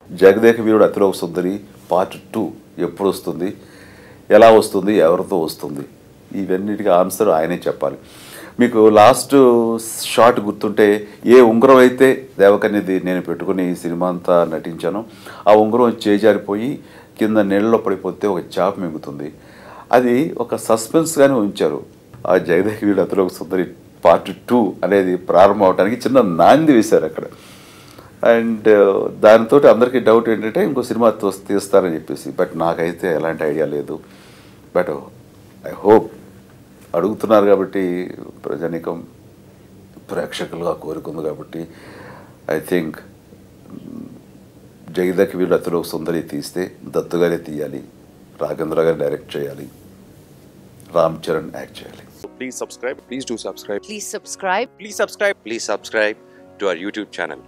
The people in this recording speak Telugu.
జగదేక వీరుడు అతిలోక సుందరి పార్ట్ 2 ఎప్పుడు వస్తుంది, ఎలా వస్తుంది, ఎవరితో వస్తుంది, ఇవన్నిటికీ ఆన్సర్ ఆయనే చెప్పాలి. మీకు లాస్ట్ షాట్ గుర్తుంటే, ఏ ఉంగరం అయితే దేవకన్యది నేను పెట్టుకుని సినిమా అంతా నటించాను, ఆ ఉంగరం చేజారిపోయి కింద నీళ్ళలో పడిపోతే ఒక చేప మింగుతుంది. అది ఒక సస్పెన్స్గానే ఉంచారు. ఆ జగదేక వీరుడు అతిలోక సుందరి పార్ట్ 2 అనేది ప్రారంభం అవడానికి చిన్న నాంది వేశారు అక్కడ. అండ్ దానితో అందరికీ డౌట్ ఏంటంటే ఇంకో సినిమా తీస్తారని చెప్పేసి. బట్ నాకైతే ఎలాంటి ఐడియా లేదు. బట్ ఐ హోప్ అడుగుతున్నారు కాబట్టి, ప్రజానికం ప్రేక్షకులుగా కోరుకుంది కాబట్టి, ఐ థింక్ జగదేక వీరుడు అతిలోక సుందరి తీస్తే దత్తుగానే తీయాలి, రాఘవేంద్ర గారు డైరెక్ట్ చేయాలి, రామ్ చరణ్ యాక్ట్ చేయాలి. Please subscribe. Please do subscribe. Please subscribe. Please subscribe. Please subscribe to our YouTube channel.